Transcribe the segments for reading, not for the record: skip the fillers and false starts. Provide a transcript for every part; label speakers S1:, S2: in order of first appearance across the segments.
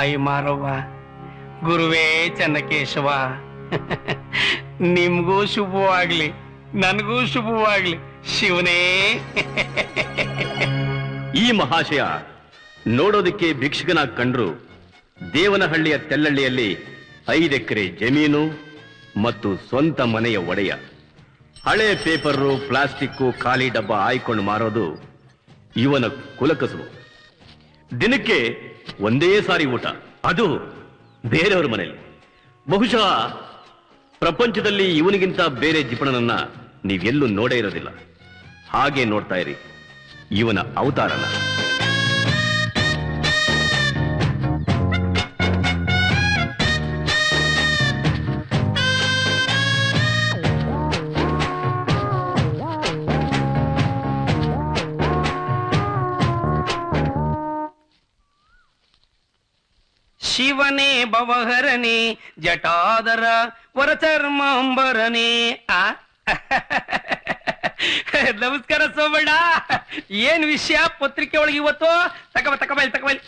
S1: ತಾಯಿ ಮಾರವ್ವ, ಗುರುವೇ ಚೆನ್ನಕೇಶವ, ನಿಮ್ಗೂ ಶುಭವಾಗ್ಲಿ, ನನಗೂ ಶುಭವಾಗ್ಲಿ ಶಿವನೇ.
S2: ಈ ಮಹಾಶಯ ನೋಡೋದಕ್ಕೆ ಭಿಕ್ಷುಕನಾಗಿ ಕಂಡ್ರು ದೇವನಹಳ್ಳಿಯ ತೆಲ್ಲಳ್ಳಿಯಲ್ಲಿ 5 ಎಕರೆ ಜಮೀನು ಮತ್ತು ಸ್ವಂತ ಮನೆಯ ಒಡೆಯ. ಹಳೆ ಪೇಪರು, ಪ್ಲಾಸ್ಟಿಕ್ಕು, ಖಾಲಿ ಡಬ್ಬ ಆಯ್ಕೊಂಡು ಮಾರೋದು ಇವನ ಕುಲಕಸುಬು. ದಿನಕ್ಕೆ ಒಂದೇ ಸಾರಿ ಊಟ, ಅದು ಬೇರೆಯವ್ರ ಮನೆಯಲ್ಲಿ. ಬಹುಶಃ ಪ್ರಪಂಚದಲ್ಲಿ ಇವನಿಗಿಂತ ಬೇರೆ ಜಿಪಣನನ್ನ ನೀವೆಲ್ಲೂ ನೋಡೇ ಇರೋದಿಲ್ಲ. ಹಾಗೆ ನೋಡ್ತಾ ಇರಿ ಇವನ ಅವತಾರನ.
S1: ಶಿವನೇ ಭವಹರನೇ ಜಟಾಧರ ವರಚರ್ಮಾಂಬರನೇ. ನಮಸ್ಕಾರ ಸೋಮಣ್ಣ, ಏನ್ ವಿಷಯ ಪತ್ರಿಕೆ ಒಳಗೆ ಇವತ್ತು? ತಕಬೈಲ್.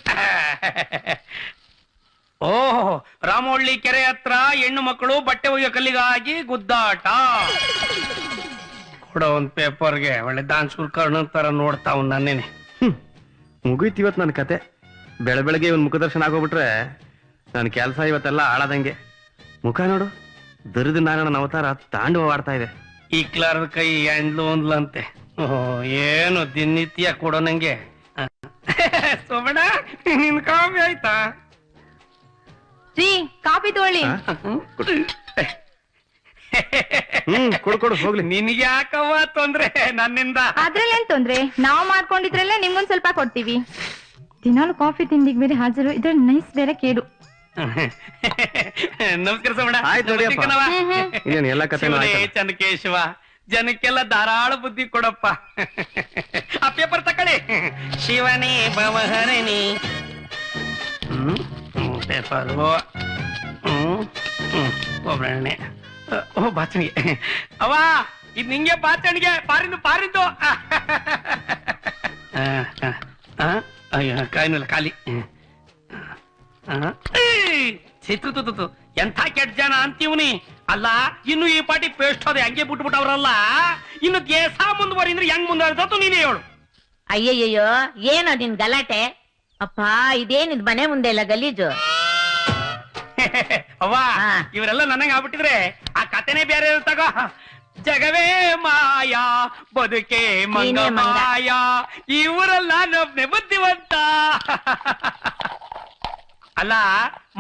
S1: ಓಹ್, ರಾಮೋಳ್ಳಿ ಕೆರೆ ಹತ್ರ ಹೆಣ್ಣು ಮಕ್ಕಳು ಬಟ್ಟೆ ಒಗೆಯೋ ಕಲ್ಲಿಗಾಗಿ ಗುದ್ದಾಟ. ಕೊಡೋ ಒಂದ್ ಪೇಪರ್ಗೆ ಒಳ್ಳೆ ದಾನ್ ಶುಲ್ಕರ್ಣ ತರ ನೋಡ್ತಾವ್ ನನ್ನೇನೆ.
S2: ಮುಗೀತು ಇವತ್ತು ನನ್ನ ಕತೆ. ಬೆಳಗ್ಗೆ ಇವನ್ ಮುಖದರ್ಶನ ಆಗೋಗ್ಬಿಟ್ರೆ ನನ್ನ ಕೆಲಸ ಇವತ್ತೆಲ್ಲ ಹಾಳಾದಂಗೆ. ಮುಖ ನೋಡು, ದರಿದ ನಾರಾಯಣನ ಅವತಾರ ತಾಂಡವಾಡ್ತಾ ಇದೆ.
S1: ಇಕ್ಲಾರದ ಕೈ ಎಂಡ್ಲು ಒಂದ್ಲಂತೆ. ಏನು ದಿನನಿತ್ಯ ಕೊಡೋ ನಂಗೆ. ಸೋಮಣ್ಣ, ನಿನ್ ಕಾಫಿ ಆಯ್ತಾ?
S3: ಕಾಫಿ ತಗೊಳ್ಳಿ.
S2: ಕೊಡು ಹೋಗ್ಲಿ.
S1: ನಿನ್ಗೆ ಯಾಕವ್ವ ತೊಂದ್ರೆ ನನ್ನಿಂದ?
S3: ಅದ್ರಲ್ಲೇನ್ ತೊಂದ್ರೆ, ನಾವು ಮಾಡ್ಕೊಂಡಿದ್ರಲ್ಲೇ ನಿಮ್ಗೊಂದ್ ಸ್ವಲ್ಪ ಕೊಡ್ತೀವಿ. ದಿನಾಲು ಕಾಫಿ ತಿಂಡಿಗೆ ಬೇರೆ ಹಾಜರು, ಇದ್ರ ನೈಸ್ ಬೇರೆ ಕೇಡು.
S1: ನಮಸ್ಕಾರ ಸೋಮಣ್ಣ.
S2: ಎಲ್ಲ ಕತೆ
S1: ಚನ್ನಕೇಶವ, ಜನಕ್ಕೆಲ್ಲ ಧಾರಾಳ ಬುದ್ಧಿ ಕೊಡಪ್ಪ. ಆ ಪೇಪರ್ ತಕೊಳ್ಳಿ. ಶಿವನೇ ಭವಹರಣಿ ಪೇಪರ್. ಒಬ್ಬರಣೆ ಬಾಚಣಿಗೆ. ಅವ ಇದು ನಿಂಗೆ ಬಾಚಣಿಗೆ, ಪಾರಿಂದು. ಅಯ್ಯೋ ಕಾಯಿನಲ್ಲ ಖಾಲಿ. ಚಿತ್ರ ಎಂಥ ಕೆಟ್ಟ ಜನ ಅಂತೀವ್ನಿ. ಅಲ್ಲ, ಇನ್ನು ಈ ಪಾಟಿ ಪೇಸ್ಟ್ ಹೋದೆ ಹಂಗೆ ಬಿಟ್ಬಿಟ್ಟವ್ರಲ್ಲ. ಇನ್ನು ದೇಶ ಮುಂದುವರಿದ್ರೆ ಹೆಂಗ್ ಮುಂದುವರಿದತ್ತು ನೀನೇ ಹೇಳು.
S4: ಅಯ್ಯಯ್ಯೋ, ಏನೋ ನಿನ್ ಗಲಾಟೆ? ಅಪ್ಪ, ಇದೇನಿದ್ ಮನೆ ಮುಂದೆ ಎಲ್ಲ ಗಲೀಜು.
S1: ಅವ್ವ, ಇವರೆಲ್ಲ ನನಗೆ ಆಗ್ಬಿಟ್ಟಿದ್ರೆ ಆ ಕತೆನೇ ಬೇರೆ ತಗೋ. ಜಗವೇ ಮಾಯಾ ಬದುಕೆ ಮಂಗ ಮಾಯಾ, ಇವರೆಲ್ಲ ನೊಬ್ನೆ ಬುದ್ಧಿವಂತ. ಅಲ್ಲ,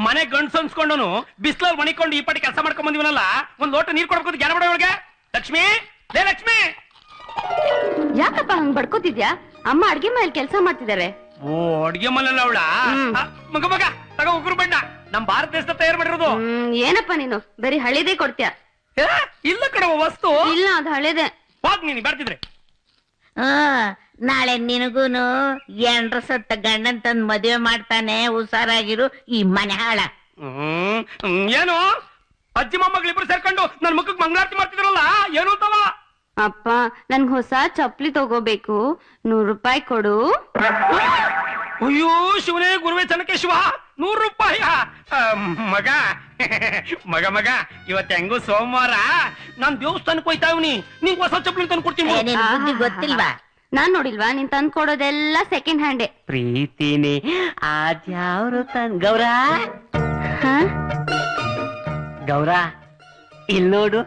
S1: ಮನೆ ಗಂಡ್ಸು ಅನ್ಸ್ಕೊಂಡನು ಬಿಸ್ಲಲ್ಲಿ ಮಣಿಕೊಂಡು ಈ ಪಾಟಿ ಕೆಲಸ ಮಾಡ್ಕೊಂಡ್ ಬಂದಿವನಲ್ಲ, ಒಂದ್ ಲೋಟ ನೀರ್ ಕೊಡ್ಬೇಕು ಜ್ಞಾನ ಬಡ ಒಳಗೆ. ಲಕ್ಷ್ಮಿ, ಲೇ ಲಕ್ಷ್ಮಿ.
S3: ಯಾಕಪ್ಪ ಹಂಗ್ ಬಡ್ಕೋತಿದ್ಯಾ? ಅಮ್ಮ ಅಡ್ಗೆ ಮನೇಲಿ ಕೆಲಸ ಮಾಡ್ತಿದ್ದಾರೆ.
S1: ಓ, ಅಡ್ಗೆ ಮನೆಲ್ಲ ಅವಳ ಮಗ ತಗೋ ಉಗುರು ಬಣ್ಣ, ನಮ್ ಭಾರತ ದೇಶದ ತಯಾರು ಮಾಡಿರೋದು.
S3: ಏನಪ್ಪ ನೀನು ಬರೀ ಹಳಿದೇ ಕೊಡ್ತೀಯ?
S1: ಇಲ್ಲ ಕಣವ, ವಸ್ತು
S3: ಇಲ್ಲ, ಅದು ಹಳೇದೆ.
S1: ಹೋಗ್ ನೀನು ಬರ್ತಿದ್ರೆ.
S4: ನಾಳೆ ನಿನಗೂನು ಎಂಡ್ರ ಸತ್ತ ಗಂಡನ್ ತಂದ್ ಮದುವೆ ಮಾಡ್ತಾನೆ, ಹುಷಾರಾಗಿರು. ಈ ಮನೆ ಹಾಳ.
S1: ಏನು ಅಜ್ಜಿ ಮೊಮ್ಮಗಳಿಬ್ರು ಸೇರ್ಕೊಂಡು ನನ್ ಮುಖಕ್ಕೆ ಮಂಗಳಾರತಿ ಮಾಡ್ತಿದ್ರಲ್ಲ, ಏನು ಅಂತವ?
S3: ಅಪ್ಪ, ನನ್ಗೆ ಹೊಸ ಚಪ್ಲಿ ತಗೋಬೇಕು, 100 ರೂಪಾಯಿ ಕೊಡು.
S1: ಅಯ್ಯೋ ಶಿವನೇ, ಗುರುವೇ ಚೆನ್ನಕೇಶವ, 100 ರೂಪಾಯಿ? ಮಗ ಇವತ್ತು ಹೆಂಗು ಸೋಮವಾರ, ನಾನ್ ದೇವಸ್ಥಾನಕ್ಕೆ ಹೋಯ್ತಾವ್ನಿ. ನಿಂಗ್ ಹೊಸ ಚಪ್ಲಿ ತಂದು ಕೊಡ್ತೀನಿ.
S4: ಗೊತ್ತಿಲ್ವಾ?
S3: ನಾನ್ ನೋಡಿಲ್ವಾ? ನೀನ್ ತಂದ್ ಕೊಡೋದೆಲ್ಲ ಸೆಕೆಂಡ್ ಹ್ಯಾಂಡೇ.
S4: ಪ್ರೀತಿನಿ ಆದ್ಯಾವ್ರು ಗೌರ ಗೌರ, ಇಲ್ ನೋಡು,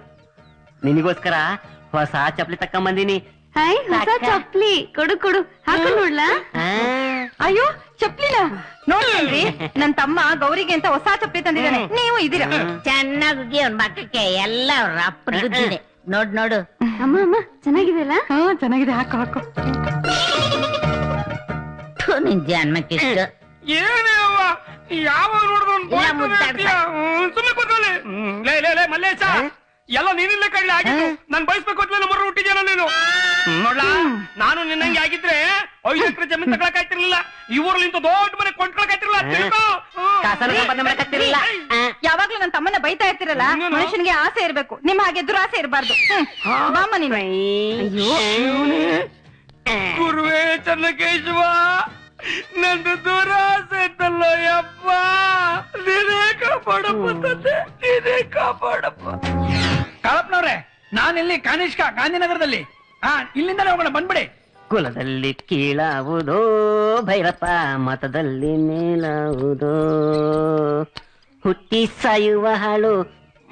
S4: ನಿನಗೋಸ್ಕರ ಹೊಸ ಚಪ್ಲಿ ತಕೊಂಬಂದಿನಿ.
S3: ಹಾಯ್, ಹೊಸ ಚಪ್ಲಿ ಕೊಡು, ಹಾಕೊಂಡು ನೋಡ್ಲಾ? ಅಯ್ಯೋ, ಚಪ್ಲಿನ ನೋಡ್ರಿ, ನನ್ ತಮ್ಮ ಗೌರಿಗೆ ಅಂತ ಹೊಸ ಚಪ್ಲಿ ತಂದಿದ್ದಾನೆ. ನೀವು ಇದೀರ
S4: ಚೆನ್ನಾಗಿ ಅವ್ನ ಮಕ್ಕಕ್ಕೆ ಎಲ್ಲ ರಪ್ಪನೆ. ನೋಡು.
S3: ಅಮ್ಮ ಚೆನ್ನಾಗಿದೆಲ್ಲ?
S5: ಚೆನ್ನಾಗಿದೆ, ಹಾಕು.
S4: ನಿನ್ ಜನ್ಮಕ್ಕೆ
S1: ಏನೇ ಅವ್ವ, ಯಾವ ನೋಡಿದ್ರು ಸುಮ್ಮನೆ ಕೂತ್ಕೊಳ್ಳಿ. ಲೇ ಮಲ್ಲೇಶ, ಎಲ್ಲ ನೀನಿಲ್ಲೇ ಕಳ್ಳಿ ಆಗಿತ್ತು. ನಾನ್ ಬಯಸ್ಬೇಕು ಅಂತ ನಮ್ಮ ಹುಟ್ಟಿದ್ಯಾನ ನೀನು. ನೋಡ್ಲಾ, ನಾನು ನಿನ್ನಂಗೆ ಆಗಿದ್ರೆ 5 ಎಕರೆ ಜಮೀನ್ ತಗೊಳಕಾಯ್ತಿರ್ಲಿಲ್ಲ, ಇವ್ರಲ್ಲಿಂತ ದೊಡ್ಡ ಮನೆ ಕೊಂಡ್ಕೊಳಕಾಯ್ತಿರ್ಲಿಲ್ಲ.
S5: ಯಾವಾಗ್ಲೂ ನನ್ನ ತಮ್ಮನ್ನ ಬೈತಾ ಇರ್ತಿರಲ್ಲ, ಮನುಷ್ಯನಿಗೆ ಆಸೆ ಇರ್ಬೇಕು, ನಿಮ್ಮ ಹಾಗೆ ದುರಾಸೆ ಇರಬಾರ್ದು. ಬಾಮ್ಮ ನೀನು.
S1: ಗುರುವೇ ಚೆನ್ನಕೇಶವ, ನಂದು ದುರಾಸೆ ಇತ್ತಲ್ಲ ಯಪ್ಪ. ನೀನೇ ಕಾಪಾಡಪ್ಪ ತಂದೆ, ನೀನೇ ಕಾಪಾಡಪ್ಪ. ಕಾಳಪ್ಪನವ್ರೆ, ನಾನಿಲ್ಲಿ ಕಾನಿಷ್ಕ ಗಾಂಧಿನಗರದಲ್ಲಿ. ಇಲ್ಲಿಂದಲೇ ಹೋಗೋಣ, ಬಂದ್ಬಿಡಿ.
S6: ಕುಲದಲ್ಲಿ ಕೀಳಾವುದೋ ಭೈರಪ್ಪ, ಮತದಲ್ಲಿ ಮೇಲಾವುದೋ, ಹುಟ್ಟಿ ಸಾಯುವ ಹಾಳು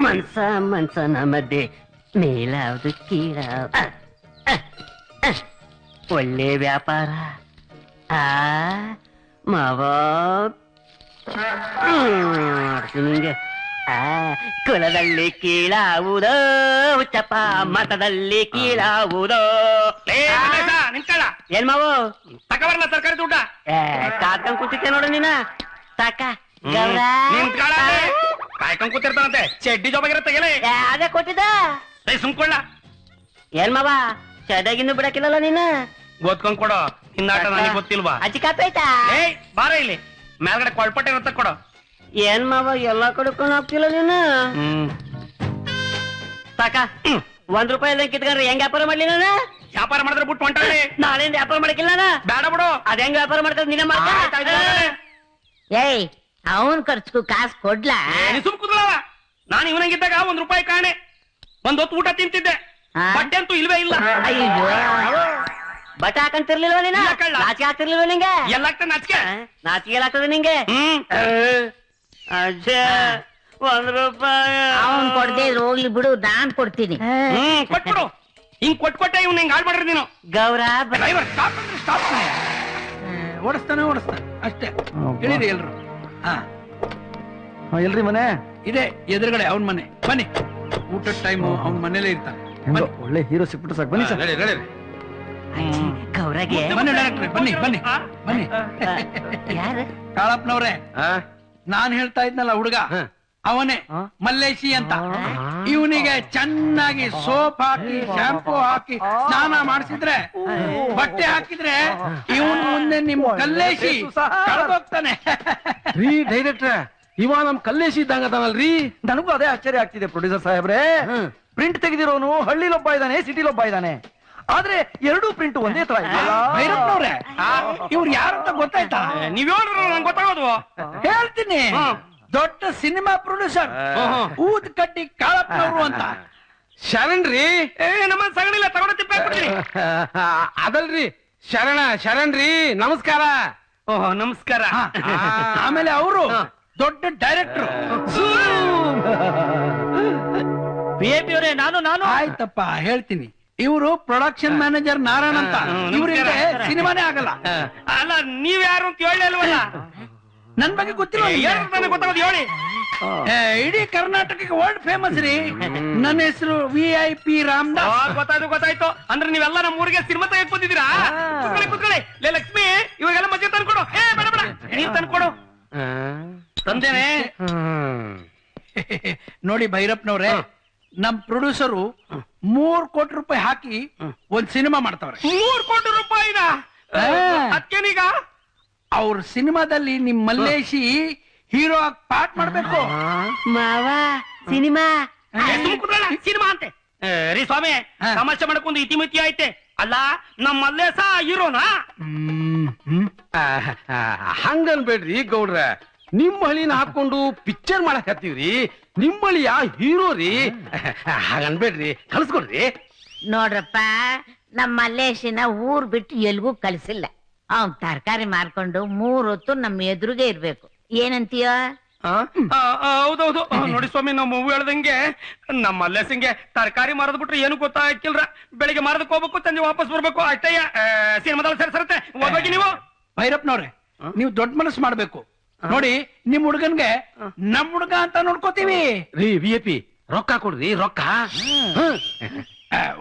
S6: ಮನ್ಸನ ಮಧ್ಯೆ ಮೇಲಾವುದು ಕೀಳಾವ. ಒಳ್ಳೆ ವ್ಯಾಪಾರ ಮಾವ ನಿಂಗೆ. ಕುಲದಲ್ಲಿ ಕೀಳಾವುದೋ ಹುಚ್ಚಪ್ಪ, ಮತದಲ್ಲಿ ಕೀಳಾವುದೋ.
S1: ನಿಂತ್ಕೊಳ್ಳ.
S6: ಏನ್ ಮಾವು
S1: ತಕಬರ್ಲ ತರಕಾರಿ ದುಡ್ಡ.
S6: ಕಾದ್ಕೊಂಡ್ ಕೂತಿದ್ದೆ ನೋಡು ನೀನ. ಸಾಕ
S1: ನಿಂತ್ಕೊಳ್ಳ. ಕಾಯ್ಕೊಂಡ್ ಕೂತಿರ್ತಾನಂತೆ, ಚಡ್ಡಿ ಜೋಬಾಗಿರ ತೆಗೆಲೆ.
S6: ಅದೇ ಕೊಟ್ಟಿದ್ದ.
S1: ಸುಮ್ಕೊಳ್ಳ.
S6: ಏನ್ ಮಾವ ಚಡಗಿನ್ನು ಬಿಡಕಿಲ್ಲಲ್ಲ ನೀನ.
S1: ಗೊತ್ಕೊಂಡ್ ಕೊಡೋ, ನಿನ್ನಾಟ ನನಗೆ ಗೊತ್ತಿಲ್ವಾ?
S6: ಅಜ್ಜಿ ಕಾಪಿ ಆಯ್ತಾ?
S1: ಏಯ್ ಬಾರ ಇಲ್ಲಿ, ಮೇಲ್ಗಡೆ ಕೊಳ್ಪಟ್ಟೆ ಇರತ್ತ ಕೊಡೋ.
S6: ಏನ್ ಮಾವ ಎಲ್ಲಾ ಕಡ್ಕೊಂಡ್ ಹೋಗ್ತಿಲ್ಲ ನೀನು. ಸಾಕ ₹1 ಎಲ್ಲ ಕಿತ್ಕೊಂಡ್ರೆ ಹೆಂಗ್ ವ್ಯಾಪಾರ ಮಾಡ್ಲಿ ನಾನು?
S1: ವ್ಯಾಪಾರ ಮಾಡಿದ್ರೆ ಬಿಟ್ಟು ಹೊಂಟಾಳೆ.
S6: ನಾನೇನ್ ವ್ಯಾಪಾರ ಮಾಡಕ್ಕಿಲ್ಲ
S1: ಬೇಡ ಬಿಡು.
S6: ಅದ್ ಹೆಂಗ್ ವ್ಯಾಪಾರ ಮಾಡ್ತಾರೆ ನೀನೇ ಮಾಡ್ತಾ.
S4: ಏಯ್ ಅವನ್ ಖರ್ಚು ಕಾಸು ಕೊಡ್ಲಾ?
S1: ಸುಮ್ ಕುದ್ರವ. ನಾನು ಇವನಂಗಿದ್ದಾಗ ₹1 ಕಾಣೆ, ಒಂದ್ ಹೊತ್ತು ಊಟ ತಿಂತಿದ್ದೆ. ಬಟ್ಟೆ ಅಂತೂ ಇಲ್ವೇ ಇಲ್ಲ.
S6: ಅಯ್ಯೋ ಬಟ್ಟೆ ಹಾಕಂತಿರ್ಲಿಲ್ವ ನೀನ?
S1: ಇಲ್ಲ ಕಳ್ಳ.
S6: ನಾಚಿಕೆ ಆಗ್ತಿರ್ಲಿಲ್ವ ನಿಂಗೆ?
S1: ಎಲ್ಲಾಗ್ತ ನಾಚಿಕೆ.
S6: ನಾಚಿಕೆ ಆಗ್ತದೆ ನಿಂಗೆ? ಅಜ್ಜ ₹1.
S4: ಅವನ್ ಕೊಡ್ದೇ ಇದ್ರು ಹೋಗ್ಲಿ ಬಿಡು, ನಾನ್ ಕೊಡ್ತೀನಿ.
S1: ಕೊಟ್ಬಿಡು. ಹಿಂಗ್ ಕೊಟ್ಟೆ ಇವ್ನ ಹಿಂಗ್ ಹಾಳ್ ಮಾಡ್ರಿ ನೀನು.
S6: ಗೌರ
S1: ಡ್ರೈವರ್ ಸ್ಟಾಪ್ ಅಂದ್ರೆ ಸ್ಟಾಪ್.
S7: ಓಡಿಸ್ತಾನೆ ಅಷ್ಟೇ. ಹೇಳಿರಿ ಎಲ್ರು.
S2: ಎಲ್ರಿ ಮನೆ
S7: ಇದೆ ಎದುರುಗಡೆ ಅವನ್ ಮನೆ. ಬನ್ನಿ, ಊಟದ ಟೈಮು ಅವನ್ ಮನೇಲೇ ಇರ್ತಾನೆ.
S2: ಒಳ್ಳೆ ಹೀರೋ ಸಿಕ್ಬಿಟ್ಟು ಸಾಕು. ಬನ್ನಿ ಸರ್.
S6: ಗೌರಗೆ
S7: ಬನ್ನಿ ಡೈರೆಕ್ಟ್ರೆ, ಬನ್ನಿ ಬನ್ನಿ ಬನ್ನಿ.
S6: ಯಾರು?
S7: ಕಾಳಪ್ಪನವ್ರೆ, ನಾನ್ ಹೇಳ್ತಾ ಇದ್ನಲ್ಲ ಹುಡುಗ, ಅವನೇ ಮಲ್ಲೇಶಿ ಅಂತ. ಇವನಿಗೆ ಚೆನ್ನಾಗಿ ಸೋಪ್ ಹಾಕಿ ಶಾಂಪೂ ಹಾಕಿ ಸ್ನಾನ ಮಾಡಿಸಿದ್ರೆ, ಬಟ್ಟೆ ಹಾಕಿದ್ರೆ ಇವನ್ ಮುಂದೆ ನಿಮ್ ಕಲ್ಲೇಶಿ ಕಳ್ದೋಗ್ತಾನೆ.
S2: ರೀ ಡೈರೆಕ್ಟ್ರೆ, ಇವ ನಮ್ ಕಲ್ಲೇಶಿ ಇದ್ದಂಗ ಅದಾನಲ್ರಿ. ನನಗೂ ಅದೇ ಆಶ್ಚರ್ಯ ಆಗ್ತಿದೆ ಪ್ರೊಡ್ಯೂಸರ್ ಸಾಹೇಬ್ರೆ. ಪ್ರಿಂಟ್ ತೆಗೆದಿರೋನು ಹಳ್ಳಿಲೊಬ್ಬ ಇದ್ದಾನೆ, ಸಿಟಿಲೊಬ್ಬ ಇದ್ದಾನೆ. ಆದ್ರೆ ಎರಡೂ ಪ್ರಿಂಟ್ ಒಂದೇ ತರ ಇದೆಯಲ್ಲ.
S7: ಭೈರಪ್ಪನವ್ರೆ, ಇವ್ರು ಯಾರಂತ ಗೊತ್ತಾಯ್ತಾ?
S1: ನೀವ್ ಹೇಳಿದ್ರು ನಂಗೆ ಗೊತ್ತಾಗೋದು.
S7: ಹೇಳ್ತೀನಿ. ದೊಡ್ಡ ಸಿನಿಮಾ ಪ್ರೊಡ್ಯೂಸರ್ ಊದ್ ಕಡ್ಡಿ ಕಾಳಪ್ಪನವ್ರು ಅಂತ.
S2: ಶರಣ್ರಿ.
S1: ನಮ್ಮ ಸಗಣಿಲ್ಲ ತಗೊಂಡ ತಿಪ್ಪ ಹಾಕ್ಬಿಡ್ತೀನಿ.
S2: ಅದಲ್ರಿ ಶರಣ್ರಿ, ನಮಸ್ಕಾರ.
S1: ಓಹ್ ನಮಸ್ಕಾರ.
S7: ಆಮೇಲೆ ಅವರು ದೊಡ್ಡ ಡೈರೆಕ್ಟರ್.
S1: VIP ಅವರೇ, ನಾನು
S7: ಆಯ್ತಪ್ಪ ಹೇಳ್ತೀನಿ. ಇವರು ಪ್ರೊಡಕ್ಷನ್ ಮ್ಯಾನೇಜರ್ ನಾರಾಯಣ ಅಂತ. ಇವರಿಗೆ ಸಿನಿಮಾನೇ ಆಗಲ್ಲ.
S1: ಅಲ್ಲ ನೀವ್ ಯಾರು ಅಂತ ಹೇಳಿ ಅಲ್ವಲ್ಲ.
S7: ನನ್ ಬಗ್ಗೆ ಗೊತ್ತಿಲ್ಲ.
S1: ಗೊತ್ತಾಗೋದು ಹೇಳಿ.
S7: ಇಡೀ ಕರ್ನಾಟಕಕ್ಕೆ ವರ್ಲ್ಡ್ ಫೇಮಸ್ ರೀ. ನನ್ನ ಹೆಸರು VIP ರಾಮದಾಸ್.
S1: ಗೊತ್ತಾಯ್ತು. ಅಂದ್ರೆ ನೀವೆಲ್ಲ ನಮ್ಮ ಊರಿಗೆ ಸಿನಿಮಾ ತೆಗೆದು ಬಂದಿದ್ದೀರಾ? ಕುತ್ಕೊಳ್ಳಿ. ಲೇ ಲಕ್ಷ್ಮಿ, ಇವಾಗೆಲ್ಲ ಮಜ್ಜೆ ತಂದ್ಕೊಡು. ಬೇಡ ನೀವ್ ತಂದ್ಕೊಡು. ತಂದೇನೆ.
S7: ನೋಡಿ ಭೈರಪ್ಪನವ್ರೆ, ನಮ್ ಪ್ರೊಡ್ಯೂಸರು ₹3 ಕೋಟಿ ಹಾಕಿ ಒಂದ್ ಸಿನಿಮಾ ಮಾಡ್ತಾವ್ರೆ.
S1: ₹3 ಕೋಟಿ? ಅದ್ಕೇನೀಗ?
S7: ಅವ್ರ ಸಿನಿಮಾದಲ್ಲಿ ನಿಮ್ ಮಲ್ಲೇಶಿ ಹೀರೋ ಆಗಿ ಪಾರ್ಟ್ ಮಾಡ್ಬೇಕು.
S6: ಮಾವ ಸಿನಿಮಾ
S1: ಸಿನಿಮಾ ಅಂತೆ ರೀ ಸ್ವಾಮಿ. ತಮಾಷೆ ಮಾಡಕ್ಕೊಂದು ಇತಿಮಿತಿ ಐತೆ. ಅಲ್ಲ ನಮ್ಮ ಮಲ್ಲೇಶ ಹೀರೋನಾ?
S2: ಹಂಗನ್ಬೇಡ್ರಿ ಗೌಡ್ರ. ನಿಮ್ ಹಳಿನ ಹಾಕೊಂಡು ಪಿಕ್ಚರ್ ಮಾಡಕ್ ಹತ್ತೀವ್ರಿ. ನಿಮ್ ಹಳಿ ಹೀರೋ ರೀ. ಹಾಗನ್ಬೇಡ್ರಿ, ಕಳ್ಸ್ಕೊಡ್ರಿ.
S4: ನೋಡ್ರಪ್ಪ, ನಮ್ಮ ಮಲ್ಲೇಶಿನ ಊರ್ ಬಿಟ್ಟು ಎಲ್ಗೂ ಕಳ್ಸಿಲ್ಲ. ಅವನ್ ತರಕಾರಿ ಮಾರ್ಕೊಂಡು 3 ಹೊತ್ತು ನಮ್ಮ ಎದುರುಗೆ ಇರ್ಬೇಕು. ಏನಂತೀಯ?
S1: ಹೌದೌದು. ನೋಡಿ ಸ್ವಾಮಿ, ನಾವು ಮೂವಿ ಹೇಳ್ದಂಗೆ ನಮ್ಮ ಮಲ್ಲೇಶಂಗೆ ತರಕಾರಿ ಮಾರದ್ ಬಿಟ್ರೆ ಏನು ಗೊತ್ತಾಗಿಲ್ರ. ಬೆಳಿಗ್ಗೆ ಮಾರದಕ್ ಹೋಗ್ಬೇಕು, ಸಂಜೆ ವಾಪಸ್ ಬರ್ಬೇಕು ಅಷ್ಟೇ. ಸಿನಿಮಾದಲ್ಲಿ ಸೇರ್ಸರತ್ತೆ. ಹೋಗಿ ನೀವು.
S7: ಭೈರಪ್ಪನವ್ರೆ, ನೀವು ದೊಡ್ಡ ಮನಸ್ಸು ಮಾಡ್ಬೇಕು. ನೋಡಿ, ನಿಮ್ ಹುಡುಗನ್ಗೆ ನಮ್ ಹುಡುಗ ಅಂತ ನೋಡ್ಕೋತೀವಿ
S2: ರೀ. VIP ರೊಕ್ಕ ಕೊಡ್ರಿ, ರೊಕ್ಕ.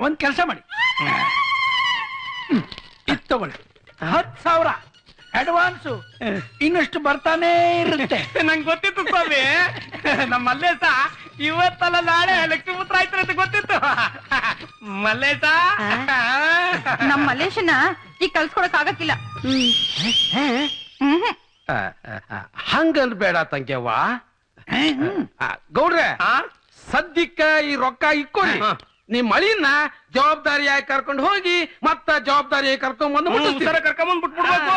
S7: ಒಂದ್ ಕೆಲಸ ಮಾಡಿ, ಇದ್ ತಗೊಳ್ಳಿ. 10,000 ಅಡ್ವಾನ್ಸು. ಇನ್ನಷ್ಟು ಬರ್ತಾನೆ ಇರುತ್ತೆ.
S1: ನಂಗೆ ಗೊತ್ತಿತ್ತು ಸ್ವಾಮಿ, ನಮ್ಮ ಮಲ್ಲೇಶ ಇವತ್ತಲ್ಲ ನಾಳೆ ಲಕ್ಷ್ಮೀಪುತ್ರ ಆಯ್ತಾರೆ ಅಂತ ಗೊತ್ತಿತ್ತು. ಮಲ್ಲೇಶ,
S5: ನಮ್ ಮಲ್ಲೇಶನ ಈಗ ಕಳ್ಸ್ಕೊಡಕ್ ಆಗಕ್ಕಿಲ್ಲ.
S2: ಹಂಗನ್ಬೇಡ ತಂಗ್ಯವ್ವ. ಗೌಡ್ರೆ, ಸದ್ಯಕ್ಕ ಈ ರೊಕ್ಕ ಇಕ್ಕೊಳ್ಳಿ.
S7: ನಿಮ್ ಮಳಿನ ಜವಾಬ್ದಾರಿಯಾಗಿ ಕರ್ಕೊಂಡು ಹೋಗಿ ಮತ್ತ ಜವಾಬ್ದಾರಿಯಾಗಿ ಕರ್ಕೊಂಡ್ ಬಂದು ಮುಟ್ಟಿಸ್ತೀವಿ.
S1: ಕರ್ಕೊಂಡ್ ಬಿಟ್ಬಿಡ್ಬೇಕು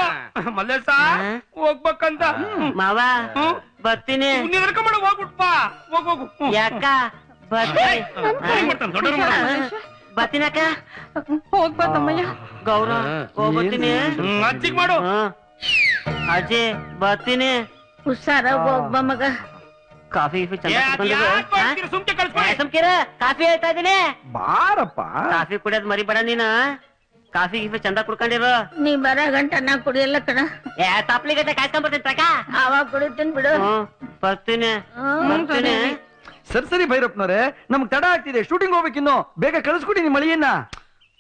S1: ಮಲ್ಲೇಶ ಹೋಗ್ಬೇಕಂತ
S6: ಮಾವ ಬರ್ತೀನಿ
S1: ಕರ್ಕೊಂಡ್ ಹೋಗ್ಬಿಟ್ಪಾ ಹೋಗು
S6: ಯಾಕ ಬರ್ತೀನಿ ಬರ್ತೀನಿ ಅಕ್ಕ
S3: ಹೋಗ್ಬಾ ತಮ್ಮಯ್ಯ.
S6: ಗೌರ ಹೋಗ್ಬರ್ತೀನಿ
S1: ಅಜ್ಜಿಗ್ ಮಾಡು
S6: ಅಜ್ಜಿ ಬರ್ತೀನಿ
S4: ಹುಷಾರಾಗಿ ಹೋಗ್ಬಾ ಮಗ.
S6: ಕಾಫಿ
S1: ಸುಮ್ಕೆ ಕಳ್ಸ್ಕೊಡಿ
S6: ಸುಮ್ಕಿರ ಕಾಫಿ ಹೇಳ್ತಾ ಇದೀನಿ
S2: ಬಾರಪ್ಪ.
S6: ಕಾಫಿ ಕುಡಿಯೋದ್ ಮರಿಬೇಡ ನೀನು ಕಾಫಿ ಗೀಫಿ ಚಂದ ಕುಡ್ಕೊಂಡಿರು
S4: ನೀ ಬರೋ ಗಂಟ ನಾ ಕುಡಿಯಲ್ಲ ಕಣ.
S6: ತಪ್ಲಿ ಗಂಟೆ ಕಾಯ್ಕೊಂಡ್ ಬರ್ತೀನಿ ತಕ
S4: ಅವಾಗ ಕುಡಿತೀನಿ ಬಿಡು.
S6: ಬರ್ತೀನಿ ಬರ್ತೀನಿ
S2: ಸರಿ ಸರಿ ಭೈರಪ್ಪನವ್ರೆ, ನಮ್ಗ್ ತಡ ಆಗ್ತಿದೆ, ಶೂಟಿಂಗ್ ಹೋಗ್ಬೇಕಿನ್ನು, ಬೇಗ ಕಳಿಸ್ಕೊಡಿ ನಿಮ್ ಮಳಿಯನ್ನ.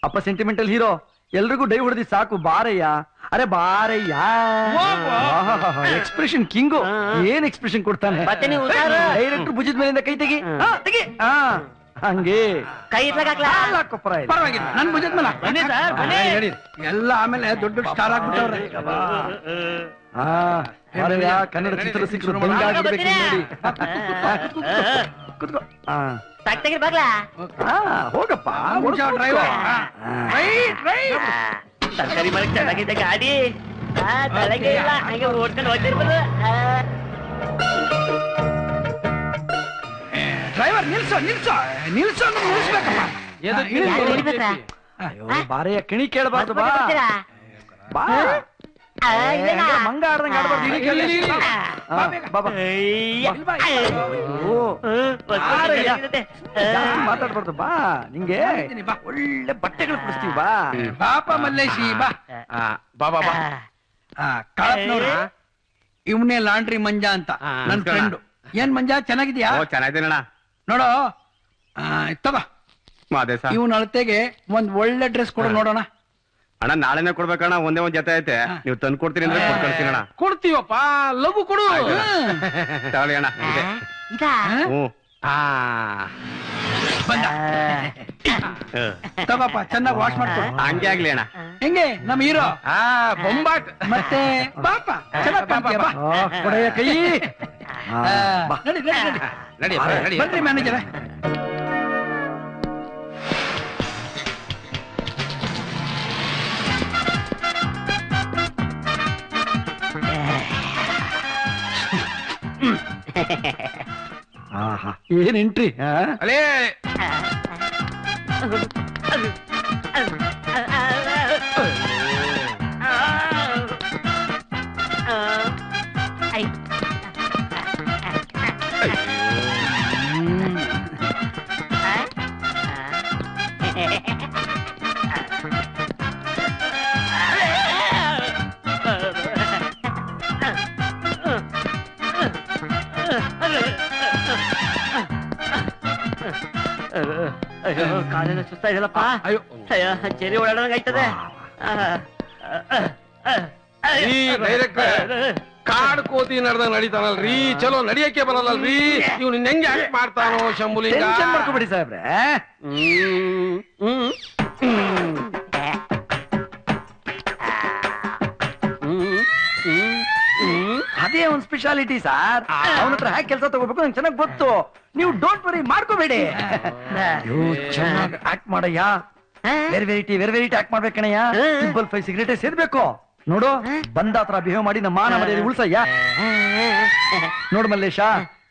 S2: ಅಪ್ಪ ಸೆಂಟಿಮೆಂಟಲ್ ಹೀರೋ, ಎಲ್ರಿಗೂ ಡೈ ಹೊಡೆದಿ ಸಾಕು, ಬಾರಯ್ಯ. ಅರೆ ಬಾರಯ್ಯ. ಎಕ್ಸ್ಪ್ರೆಷನ್ ಕಿಂಗು, ಏನ್ ಎಕ್ಸ್ಪ್ರೆಷನ್ ಕೊಡ್ತಾನೆ. ಡೈರೆಕ್ಟರ್ ಭುಜದ ಮೇಲಿಂದ ಕೈ ತೆಗಿ, ತೆಗಿ. ಹಂಗೆ
S6: ಕೈ ಇಟ್ಲಾಗ್ಲಾ
S7: ಪರವಾಗಿಲ್ಲ, ನನ್ ಭುಜದ ಮೇಲೆ ಎಲ್ಲ ಆಮೇಲೆ ದೊಡ್ಡ ಸ್ಟಾರ್ ಆಗ್ಬಿಟ್ಟವ್ರೆ.
S2: ಕನ್ನಡ ಚಿತ್ರ ಸಿಕ್ಕರು
S6: ಬಾಗ್ಲಾ
S2: ಹೋಗಪ್ಪ.
S7: ಡ್ರೈವರ್
S6: ತರಕಾರಿ ಮಾಡಕ್ ಚೆನ್ನಾಗಿದೆ ಗಾಡಿ, ತಲೆಗೆ ಇಲ್ಲ, ಹಂಗೆ ಓಡ್ಕೊಂಡು ಹೋಗ್ತಿರ್ಬೋದು.
S7: ಡ್ರೈವರ್ ನಿಲ್ಸೋ ನಿಲ್ಸೋ ನಿಲ್ಸೋ ನಿಲ್ಸ್ಬೇಕಪ್ಪ.
S2: ಬಾರಯ್ಯ, ಕಿಣಿ ಕೇಳಬಾರ್ದು, ಬಾ ಬಾ. ಮಂಗ ಆಡ್ದಂಗ ಆಡ್ಬಾರ್ದು, ಮಾತಾಡ್ಬಾರ್ದು. ಬಾ, ನಿಂಗೆ ಒಳ್ಳೆ ಬಟ್ಟೆಗಳು ಕೊಡಿಸ್ತೀವಿ, ಬಾ.
S7: ಬಾಪ ಮಲ್ಲೇಶಿ ಬಾ. ಬಾ ಬಾ ಬಾ. ಕಾಳಪ್ನವ್ರ ಇವನೇ ಲಾಂಡ್ರಿ ಮಂಜ ಅಂತ ನನ್ ಫ್ರೆಂಡ್. ಏನ್ ಮಂಜ ಚೆನ್ನಾಗಿದ್ಯಾ?
S1: ಚೆನ್ನಾಗಿದ್ದೀನಣ್ಣ.
S7: ನೋಡೋ ತಗೋ, ಇವನ್ ಅಳತೆಗೆ ಒಂದ್ ಒಳ್ಳೆ ಡ್ರೆಸ್ ಕೊಡು ನೋಡೋಣ.
S1: ಅಣ್ಣ ನಾಳೆನೆ ಕೊಡ್ಬೇಕಣ್ಣ, ಒಂದೇ ಒಂದ್ ಜೊತೆ ಐತೆ, ನೀವು ತಂದು ಕೊಡ್ತೀನಿ ಅಂದ್ರೆ ಕೊಡ್ತೀನಿ ಅಣ್ಣ.
S7: ಕೊಡ್ತೀವಪ್ಪ, ಲಘು ಕೊಡು.
S1: ತಗೊಳ್ಳಿ ಅಣ್ಣ.
S7: ಬಂದ ತಗೋಪ್ಪ, ಚೆನ್ನಾಗಿ ವಾಶ್ ಮಾಡ್ಕೊ.
S1: ಹಂಗೆ ಆಗ್ಲಿ ಅಣ್ಣ.
S7: ಹೆಂಗೆ ನಮ್ ಹೀರೋ
S1: ಬೊಂಬಾಟ್
S7: ಮತ್ತೆ ಪಾಪ ಚೆನ್ನಾಗ್ ಕಾಣ್ತೀಯ, ಬಾ.
S2: ಕೊಡೆಯ ಕೈ.
S7: ನಡಿ ನಡಿ ನಡಿ
S1: ನಡಿ
S7: ಬನ್ರಿ ಮ್ಯಾನೇಜರ್.
S2: ಏನ್ ಎಂಟ್ರಿ.
S1: ಅಲೇ
S6: ಅಯ್ಯೋ ಕಾಲೆಲ್ಲ ಸುಸ್ತಾ ಇದೆಯಲ್ಲಪ್ಪ.
S2: ಅಯ್ಯೋ
S6: ಚೆರಿ ಓಡಾಡಂಗ ಆಯ್ತದೆ.
S1: ಕಾಡ್ ಕೋತಿ ನಡ್ದ ನಡೀತಾನಲ್ರಿ, ಚಲೋ ನಡಿಯಕ್ಕೆ ಬರಲ್ಲಲ್ರಿ. ಇವ್ ನಿನ್ ಹೆಂಗೆ ಆಕ್ಟ್ ಮಾಡ್ತಾನೋ ಶಂಭುಲಿಂಗ.
S2: ಟೆನ್ಷನ್ ಮಾಡ್ಕೊಬೇಡಿ ಸಾಹೇಬ್ರೆ. ಅದೇ ಒಂದ್ ಸ್ಪೆಷಾಲಿಟಿ ಸರ್. ಅವನ ಹತ್ರ ಹ್ಯಾಕ್ ಕೆಲಸ ತಗೋಬೇಕು ನಂಗೆ ಚೆನ್ನಾಗಿ ಗೊತ್ತು. ನೀವು ಡೋಂಟ್ ವರಿ, ಮಾಡ್ಕೋಬೇಡಿ. ಚೆನ್ನಾಗಿ ಆಕ್ಟ್ ಮಾಡಯ್ಯ, ವೆರಿ ವೆರೈಟಿ ಆಕ್ಟ್ ಮಾಡ್ಬೇಕಣಯ್ಯ. ಸಿಂಪಲ್ 5 ಸಿಗರೇಟೇ ಸೇರ್ಬೇಕು. ನೋಡು, ಬಂದ ಹತ್ರ ಬಿಹೇವ್ ಮಾಡಿ ನಮ್ಮ ಮಾನ ಮರ್ಯಾದೆ ಉಳ್ಸಯ್ಯ. ನೋಡು ಮಲ್ಲೇಶ,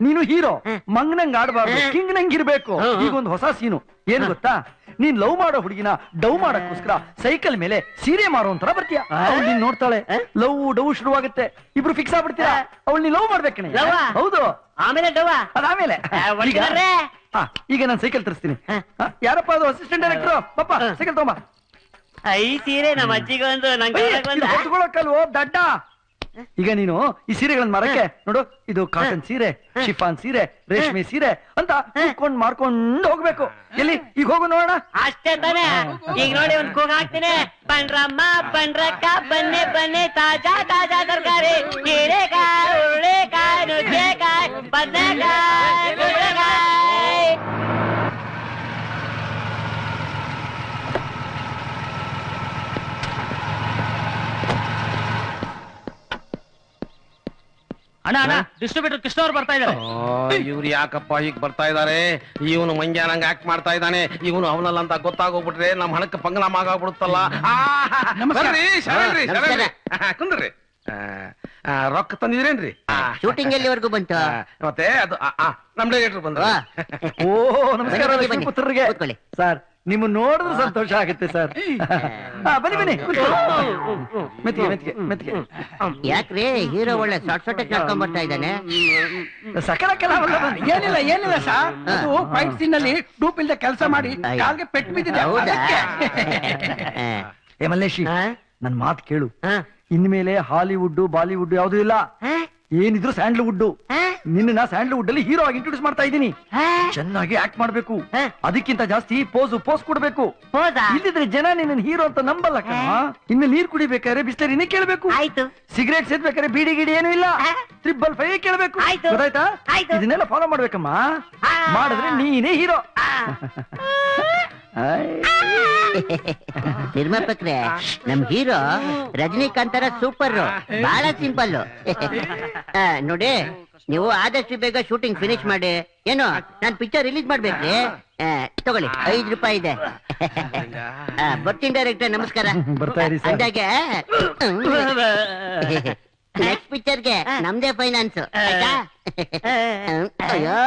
S2: ನೀನು ಹೀರೋ, ಮಂಗ್ನಂಗ್ ಆಡ್ಬಾರ್ದು, ಕಿಂಗ್ ನಂಗ್ ಇರ್ಬೇಕು. ಈಗ ಒಂದು ಹೊಸ ಸೀನು ಏನ್ ಗೊತ್ತಾ? ನೀನ್ ಲವ್ ಮಾಡೋ ಹುಡುಗಿನ ಡವ್ ಮಾಡಕ್ಕೋಸ್ಕರ ಸೈಕಲ್ ಮೇಲೆ ಸೀರೆ ಮಾರೋ ಒಂಥರ ಬರ್ತೀಯ. ಅವಳು ನೀನ್ ನೋಡ್ತಾಳೆ, ಲವ್ ಡವ್ ಶುರುವಾಗುತ್ತೆ, ಇಬ್ರು ಫಿಕ್ಸ್ ಆಗ್ಬಿಡ್ತೀರಾ. ಅವಳು ನೀನ್ ಲವ್ ಮಾಡ್ಬೇಕಣೆ. ಹೌದು,
S6: ಆಮೇಲೆ ಡವ್ವ
S2: ಅದಾದ್ಮೇಲೆ ಈಗ ನಾನು ಸೈಕಲ್ ತರಿಸ್ತೀನಿ. ಯಾರಪ್ಪ ಅದು? Assistant director. ಪಾಪ ಸೈಕಲ್ ತಗೊಂಬ.
S6: ಐ ಸೀರೆ ನಮ್ಮ ಅಜ್ಜಿಗೊಂದು ನಂಗೆ
S2: ಹೊತ್ಕೊಳಕ್ಕಲ್ವೋ ದಡ್ಡ. ಈಗ ನೀನು ಈ ಸೀರೆಗಳನ್ನ ಮಾರಕ್ಕೆ ನೋಡು, ಇದು ಕಾಟನ್ ಸೀರೆ, ಶಿಫಾನ್ ಸೀರೆ, ರೇಷ್ಮೆ ಸೀರೆ ಅಂತ ಕೂತ್ಕೊಂಡ್ ಮಾರ್ಕೊಂಡು ಹೋಗ್ಬೇಕು. ಎಲ್ಲಿ ಈಗ ಹೋಗು ನೋಡೋಣ.
S6: ಅಷ್ಟೇ ತಾನೆ. ಈಗ ನೋಡಿ ಒಂದ್ ಕೂಗ್ ಹಾಕ್ತೀನಿ. ಪಂಡ್ರಮ್ಮ ಪಂಡ್ರಕ್ಕ ಬನ್ನಿ ಬನ್ನಿ, ತಾಜಾ ತಾಜಾ ತರಕಾರಿ, ಹೀರೆಕಾಯಿ, ಹುರುಳಿಕಾಯಿ, ನುಗ್ಗೆಕಾಯಿ, ಬದನೆಕಾಯಿ, ಕುಂಬಳಕಾಯಿ. ಅಣ್ಣ ಅಣ್ಣ ಡಿಸ್ಟ್ರಿಬ್ಯೂಟರ್ ಕೃಷ್ಣ ಅವ್ರು ಬರ್ತಾ ಇದ್ದಾರೆ.
S2: ಇವ್ರು ಯಾಕಪ್ಪ ಹೀಗ್ ಬರ್ತಾ ಇದಾರೆ? ಇವನು ಮಂಗ್ಯಾನಂಗ್ ಆಕ್ಟ್ ಮಾಡ್ತಾ ಇದ್ದಾನೆ. ಇವನು ಅವನಲ್ಲ ಅಂತ ಗೊತ್ತಾಗೋಗ್ಬಿಟ್ರೆ ನಮ್ ಹಣಕ್ಕೆ ಪಂಗನಾಮ ಆಗ್ಬಿಡುತ್ತಲ್ಲ. ಕುಂದ್ರಿ. ರೊಕ್ಕ ತಂದಿದ್ರೇನ್ರಿ?
S6: ಶೂಟಿಂಗ್ ಎಲ್ಲಿವರೆಗೂ ಬಂತು?
S2: ಮತ್ತೆ ಅದು ನಮ್ ಡೈರೆಕ್ಟರ್ ಬಂದ್ರ.
S8: ಓ ನಮಸ್ಕಾರ
S6: ಬನ್ನಿ,
S8: ಪುತ್ರರಿಗೆ.
S6: ಕೂತ್ಕೊಳ್ಳಿ.
S8: ಸರ್ ನಿಮ್ಮ ನೋಡಿದ್ರೆ ಸಂತೋಷ ಆಗುತ್ತೆ ಸರ್. ಬನ್ನಿ ಬನ್ನಿ ಮೆತ್ತಿಗೆ ಮೆತ್ತಿಗೆ ಮೆತ್ತಿಗೆ.
S6: ಯಾಕ್ರಿ ಹೀರೋ ಒಳ್ಳೆ ಶಾರ್ಟ್ ಶಾರ್ಟ್ ನಡ್ಕೊಂಡ್ ಬರ್ತಾ ಇದ್ದಾನೆ?
S8: ಸಕಲ
S7: ಏನಿಲ್ಲ ಏನಿಲ್ಲ ಸರ್, ಅದು ಫೈಟ್ ಸೀನ್ ಅಲ್ಲಿ ಡೂಪ್ ಇಲ್ದೆ ಕೆಲಸ ಮಾಡಿ ಕಾಲ್ಗೆ ಪೆಟ್ಟು ಬಿದ್ದಿದೆ.
S6: ಹೌದಾ?
S8: ಏ ಮಲ್ಲೇಶಿ, ನನ್ ಮಾತು ಕೇಳು. ಇನ್ಮೇಲೆ ಹಾಲಿವುಡ್ ಬಾಲಿವುಡ್ ಯಾವ್ದು ಇಲ್ಲ, ಏನಿದ್ರು ಸ್ಯಾಂಡಲ್ವುಡ್. ನಿನ್ನ ಸ್ಯಾಂಡಲ್ವುಡ್ ಅಲ್ಲಿ ಹೀರೋ ಆಗಿ ಇಂಟ್ರೊಡ್ಯೂಸ್ ಮಾಡ್ತಾ ಇದ್ದೀನಿ. ಚೆನ್ನಾಗಿ ಆಕ್ಟ್ ಮಾಡ್ಬೇಕು, ಅದಕ್ಕಿಂತ ಜಾಸ್ತಿ ಪೋಸ್ ಕೊಡ್ಬೇಕು. ಇಲ್ಲಿದ್ರೆ ಜನ ನಿನ್ನ ಹೀರೋ ಅಂತ ನಂಬಲ್ಲ ಕಣ. ಇನ್ಮೇಲೆ ನೀರ್ ಕುಡಿಬೇಕಾದ್ರೆ ಬಿಸ್ಲರಿನೇ ಕೇಳ್ಬೇಕು.
S6: ಆಯ್ತು.
S8: ಸಿಗರೇಟ್ ಸೇದ್ಬೇಕಾದ್ರೆ ಬೀಡಿ ಗಿಡಿ ಏನು ಇಲ್ಲ, 555 ಕೇಳ್ಬೇಕು. ಗೊತ್ತಾಯ್ತಾ? ಇದನ್ನೆಲ್ಲ ಫಾಲೋ ಮಾಡ್ಬೇಕಮ್ಮ. ಮಾಡಿದ್ರೆ ನೀನೇ ಹೀರೋ.
S6: ನಿರ್ಮಾಪಕ್ರೆ, ನಮ್ ಹೀರೋ ರಜನಿಕಾಂತರ ಸೂಪರ್, ಬಹಳ ಸಿಂಪಲ್. ನೋಡಿ, ನೀವು ಆದಷ್ಟು ಬೇಗ ಶೂಟಿಂಗ್ ಫಿನಿಶ್ ಮಾಡಿ. ಏನು, ನಾನ್ ಪಿಕ್ಚರ್ ರಿಲೀಸ್ ಮಾಡ್ಬೇಕ್ರಿ. ತಗೊಳ್ಳಿ, 5 ರೂಪಾಯಿ ಇದೆ. ಬರ್ತೀನಿ ಡೈರೆಕ್ಟರ್, ನಮಸ್ಕಾರ.
S8: ಬರ್ತಾ ಇರಿ ಸರ್.
S6: ಅಂದಾಗೆ ನೆಕ್ಸ್ಟ್ ಪಿಕ್ಚರ್ಗೆ ನಮ್ದೇ ಫೈನಾನ್ಸ್. ಅಯ್ಯೋ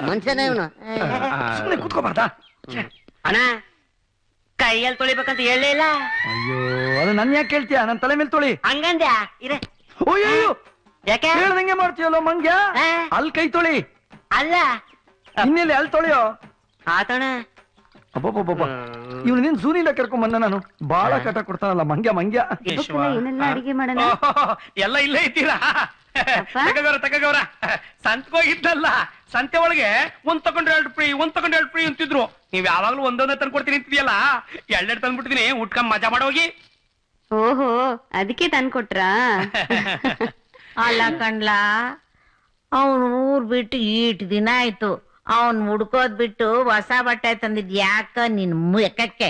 S6: ಮನುಷ್ಯನ ಇವನು.
S8: ಸುಮ್ಮನೆ ಕೂತ್ಕೋಬಾರ್ದಾ?
S6: ಅಣ್ಣ, ಕೈಯಲ್ಲಿ ತೊಳಿಬೇಕಂತ ಹೇಳಲೇ ಇಲ್ಲ.
S8: ಅಯ್ಯೋ, ಅದು ನನ್ ಯಾಕೆ ಕೇಳ್ತೀಯ? ನನ್ ತಲೆ ಮೇಲೆ ತೊಳಿ.
S6: ಹಂಗಂದ್ಯಾ? ಇರೆ.
S8: ಅಯ್ಯೋ,
S6: ಯಾಕೆ
S8: ಹೇಳ್ದಂಗೆ ಮಾಡ್ತೀಯಲ್ಲ ಮಂಗ್ಯ. ಅಲ್ಲಿ ಕೈ ತೊಳಿ.
S6: ಅಲ್ಲ,
S8: ಇನ್ನೆಲ್ಲಿ ಅಲ್ಲಿ ತೊಳಿಯೋ?
S6: ಆತಣ.
S8: ಅಬ್ಬಬ್ಬಬ್ಬ, ಇವ್ನು ನಿನ್ ಝೂನಿಂದ ಕರ್ಕೊಂಡ್ ಬಂದ. ನಾನು ಬಾಳ ಕಟ ಕೊಡ್ತಾನಲ್ಲ ಮಂಗ್ಯ.
S3: ಏನೆಲ್ಲ ಅಡಿಗೆ ಮಾಡೋಣ?
S1: ಎಲ್ಲ ಇಲ್ಲೇ ಇದ್ದೀರಾ? ತಗಗೌರ ಸಂತ್ಗೋಗಿದ್ದಲ್ಲ, ಸಂತೆ ಒಳಗೆ ಒಂದ್ ತಗೊಂಡ್ರೆ 2 ಫ್ರೀ, ಒಂದ್ ತಗೊಂಡ್ರೆ 2 ಫ್ರೀ ಅಂತಿದ್ರು. ನೀವ್ ಯಾವಾಗ್ಲೂ ಒಂದೊಂದೇ ತಂದ್ಕೊಡ್ತೀನಿ ಅಂತಿದ್ಯಲ್ಲ, 2 ತಂದ್ಬಿಡ್ತೀನಿ. ಊಟ್ಕೊಂಡ್ ಮಜಾ ಮಾಡೋಗಿ.
S3: ಓಹೋ, ಅದಕ್ಕೆ ತಂದ್ಕೊಟ್ರಾ?
S4: ಅಲ್ಲ ಕಣ್ಲಾ, ಅವನು ಊರ್ ಬಿಟ್ಟು ಈಟ್ ದಿನ ಆಯ್ತು. ಅವನ್ ಹುಡ್ಕೋದ್ ಬಿಟ್ಟು ಹೊಸ ಬಟ್ಟೆ ತಂದಿದ್ ಯಾಕ ನಿನ್ ಮುಖಕ್ಕೆ?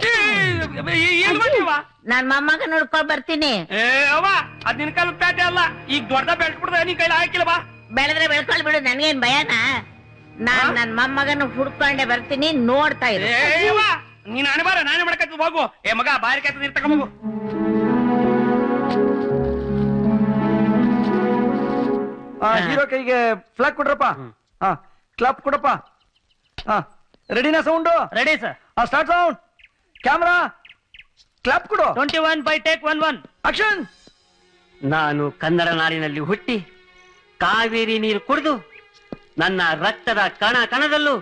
S4: ನನ್ ಮೊಮ್ಮಗ ನೋಡ್ಕೊಂಡ್ ಬರ್ತೀನಿ.
S1: ಅವ್ವ, ಅದ್ ನಿನ್ ಕಾಲ ಪ್ಯಾಟೆ ಅಲ್ಲ, ಈಗ ದೊಡ್ಡ ಬೆಳ್ಟ್ ಬಿಡ್ದ ನಿನ್ ಕೈಲಿ ಹಾಕಿಲ್ಲ. ಬಾ,
S4: ಬೆಳೆದ್ರೆ ಬೆಳ್ಕೊಳ್ ಬಿಡು, ನನ್ಗೇನ್ ಭಯನಾ? ನಾನ್ ನನ್ ಮೊಮ್ಮಗನ ಹುಡ್ಕೊಂಡೆ ಬರ್ತೀನಿ, ನೋಡ್ತಾ ಇರು.
S1: ನೀನ್ ಅಣಬಾರ, ನಾನೇ ಮಾಡಕತ್ತ. ಹೋಗು. ಏ ಮಗ, ಬಾರಿ ಕಾಯ್ತದ, ನೀರ್ ತಗೊಂಬೋಗು.
S8: ಹೀರೋ ಕೈಗೆ ಫ್ಲಾಗ್ ಕೊಡ್ರಪ್ಪ. ಕ್ಲಾಪ್ ಕೊಡಪ್ಪ. ರೆಡಿನಾ sound?
S6: Ready sir.
S8: Start sound. Camera clap ಕೊಡು.
S6: 21 by take 11.
S8: ಆಕ್ಷನ್.
S6: ನಾನು ಕನ್ನಡ ನಾಡಿನಲ್ಲಿ ಹುಟ್ಟಿ ಕಾವೇರಿ ನೀರು ಕುಡಿದು ನನ್ನ ರಕ್ತದ ಕಣ ಕಣದಲ್ಲೂ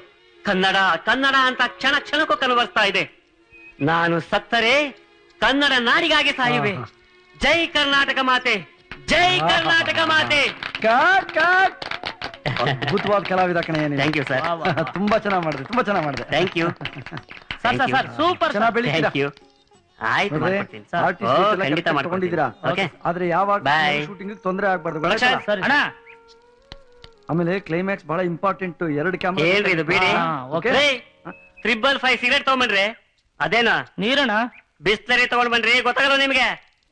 S6: ಕನ್ನಡ ಕನ್ನಡ ಅಂತ ಕ್ಷಣ ಕ್ಷಣಕ್ಕೂ ಕನಬರ್ತಾ ಇದೆ. ನಾನು ಸತ್ತರೆ ಕನ್ನಡ ನಾಡಿಗಾಗಿ ಸಾಯುವೆ. ಜೈ ಕರ್ನಾಟಕ ಮಾತೆ, ಜೈ ಕರ್ನಾಟಕ ಮಾತೆ.
S8: Cut cut. ಅದ್ಭುತವಾದ ಕಲಾವಿದ ಕಣೆ.
S6: Thank you sir.
S8: ತುಂಬಾ ಚೆನ್ನಾಗಿ ಮಾಡಿದೆ, ತುಂಬಾ ಚೆನ್ನಾಗಿ ಮಾಡಿದೆ.
S6: Thank you sir. Sir super,
S8: ಚೆನ್ನಾಗಿ ಬೆಳೀತೀರಾ.
S6: Thank you. ಆಯ್ತು, ಮಾಡ್ಕೊಡ್ತೀನಿ ಸರ್. ಖಂಡಿತ
S8: ಮಾಡ್ಕೊಂಡಿದ್ದೀರಾ. ಆದ್ರೆ ಯಾವಾಗ ಶೂಟಿಂಗ್ ತೊಂದರೆ ಆಗ್ಬಾರ್ದು.
S6: ಅಣ್ಣ,
S8: ಆಮೇಲೆ ಕ್ಲೈಮ್ಯಾಕ್ಸ್ ಬಹಳ ಇಂಪಾರ್ಟೆಂಟ್. 2 ಕ್ಯಾಮ್ರಾ
S6: ಹೇಳ್ರಿ ಇದು ಬಿಡಿ. 555 ಸಿಗರೇಟ್ ತಗೊಂಡ್ಬನ್ರಿ. ಅದೇನಾ ನೀರಣ್ಣ? ಬಿಸ್ಲರಿ ತಗೊಂಡ್ ಬನ್ರಿ, ಗೊತ್ತಾಗಲ್ಲ ನಿಮ್ಗೆ.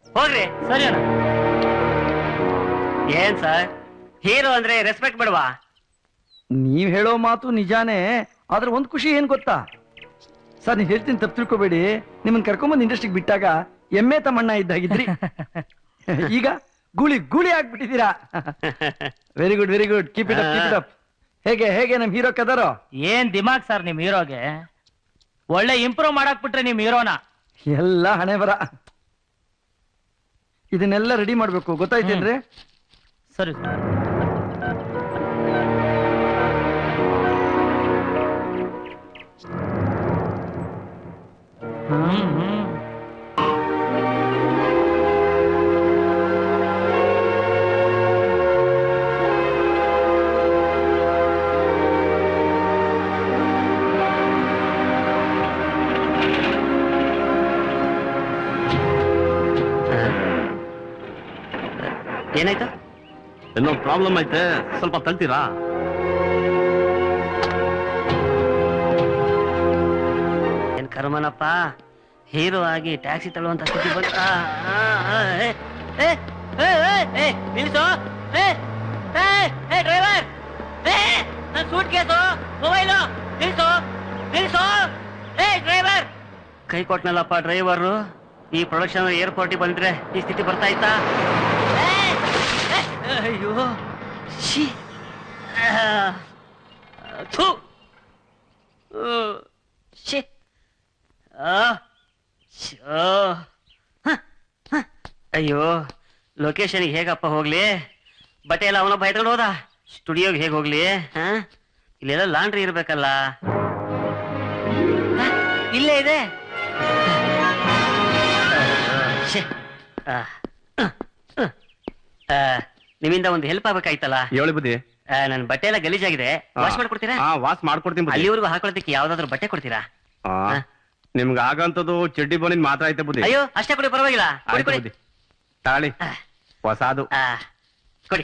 S6: ಹೋಗ್ರಿ. ಸರಿ ಅಣ್ಣ. ಏನ್ ಸರ್, ಹೀರೋ ಅಂದ್ರೆ ರೆಸ್ಪೆಕ್ಟ್ ಬಿಡ್ವಾ?
S8: ನೀವ್ ಹೇಳೋ ಮಾತು ನಿಜಾನೇ, ಆದ್ರೆ ಒಂದ್ ಖುಷಿ ಏನ್ ಗೊತ್ತಾ ಸರ್? ನೀವ್ ಹೇಳ್ತೀನಿ, ತಪ್ಪು ತಿಳ್ಕೊಬೇಡಿ. ನಿಮ್ಮನ್ನ ಕರ್ಕೊಂಬಂದ್ ಇಂಡಸ್ಟ್ರಿಗೆ ಬಿಟ್ಟಾಗ ಎಮ್ಮೆ ತಮ್ಮಣ್ಣ ಇದ್ದಾಗಿದ್ರಿ. ಈಗ ಗೂಳಿ ಗೂಳಿ ಆಗ್ಬಿಟ್ಟಿದ್ದೀರಾ. Very good, very good. Keep it up, keep it up. ಹೇಗೆ ನಮ್ ಹೀರೋ ಕದರೋ?
S6: ಏನ್ ದಿಮಾಗ್ ಸರ್ ನಿಮ್ ಹೀರೋಗೆ. ಒಳ್ಳೆ ಇಂಪ್ರೂವ್ ಮಾಡಕ್ ಬಿಟ್ರೆ ನಿಮ್ ಹೀರೋನ.
S8: ಎಲ್ಲ ಹಣೆ ಬರ. ಇದನ್ನೆಲ್ಲ ರೆಡಿ ಮಾಡ್ಬೇಕು, ಗೊತ್ತಾಯ್ತೇನ್ರಿ?
S6: ಸರಿ. ಏನಾಯ್ತು?
S2: ಏನೋ ಪ್ರಾಬ್ಲಮ್ ಐತೆ, ಸ್ವಲ್ಪ ತಳ್ತೀರಾ?
S6: ಏನ್ ಕರ್ಮನಪ್ಪ, ಹೀರೋ ಆಗಿ ಟ್ಯಾಕ್ಸಿ ತಳ್ಳುವಂತ ಸ್ಥಿತಿ ಬಂತ. ನಿಲ್ಸು, ಡ್ರೈವರ್ ನನ್ನ ಸೂಟ್ ಕೇಸು ಮೊಬೈಲು ನಿಲ್ಸು ನಿಲ್ಸು. ಡ್ರೈವರ್ ಕೈ ಕೊಟ್ನಲ್ಲಪ್ಪ ಡ್ರೈವರು. ಈ ಪ್ರೊಡಕ್ಷನ್ ಏರ್ಪೋರ್ಟಿಗೆ ಬಂದ್ರೆ ಈ ಸ್ಥಿತಿ ಬರ್ತಾ ಇತ್ತಾ? ಅಯ್ಯೋ ಶಿ ಥು ಶಿ ಅಯ್ಯೋ ಲೊಕೇಶನ್ಗೆ ಹೇಗಪ್ಪ ಹೋಗ್ಲಿ? ಬಟ್ಟೆ ಎಲ್ಲ ಅವನೊಬ್ಬ ಎತ್ಕೊಂಡು ಹೋದ. ಸ್ಟುಡಿಯೋಗೆ ಹೇಗೆ ಹೋಗ್ಲಿ? ಇಲ್ಲೆಲ್ಲ ಲಾಂಡ್ರಿ ಇರ್ಬೇಕಲ್ಲ. ಇಲ್ಲೇ ಇದೆ. ನಿಮ್ಮಿಂದ ಒಂದು ಹೆಲ್ಪ್ ಆಗ್ಬೇಕಾಯ್ತಲ್ಲ.
S1: ಹೇಳಿ ಬುದ್ಧಿ.
S6: ನನ್ ಬಟ್ಟೆ ಎಲ್ಲ ಗಲೀಜಾಗಿದೆ, ವಾಶ್ ಮಾಡ್ಕೊಡ್ತೀರಾ?
S1: ವಾಶ್ ಮಾಡ್ಕೊಡ್ತೀನಿ.
S6: ಅಲ್ಲಿವರೆಗೂ ಹಾಕೊಳೋದಕ್ಕೆ ಯಾವ್ದಾದ್ರು ಬಟ್ಟೆ ಕೊಡ್ತೀರಾ?
S1: ನಿಮ್ಗೆ ಆಗಂತದ್ದು ಚಡ್ಡಿ ಬೋನಿನ್ ಮಾತ್ರ ಐತೆ ಬುದ್ಧಿ.
S6: ಅಯ್ಯೋ ಅಷ್ಟೇ ಕೊಡಿ, ಪರವಾಗಿಲ್ಲ.
S1: ಬುದ್ಧಿ ತಾಳಿ ಹೊಸಾದು
S6: ಕೊಡಿ.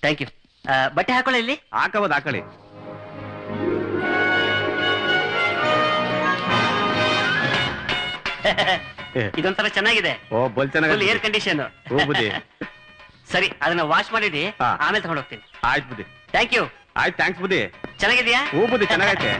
S6: Thank you. ಬಟ್ಟೆ ಹಾಕೊಳ್ಳಿ. ಇಲ್ಲಿ
S1: ಹಾಕಬಹುದು, ಹಾಕೊಳ್ಳಿ.
S6: ಇದೊಂಥರ ಚೆನ್ನಾಗಿದೆ.
S1: ಓ ಬಲ್ ಚೆನ್ನಾಗಿ
S6: ಏರ್ ಕಂಡೀಷನ್.
S1: ಬುದ್ಧಿ
S6: ಸರಿ, ಅದನ್ನ ವಾಶ್ ಮಾಡಿಡಿ, ಆಮೇಲೆ ತಗೊಂಡು ಹೋಗ್ತೀನಿ.
S1: ಆಯ್ತು ಬುದ್ಧಿ.
S6: Thank you.
S1: ಆಯ್ತು, ಥ್ಯಾಂಕ್ಸ್ ಬುದ್ಧಿ.
S6: ಚೆನ್ನಾಗಿದ್ಯಾ?
S1: ಹೂ ಬುದ್ಧಿ ಚೆನ್ನಾಗೈತೆ.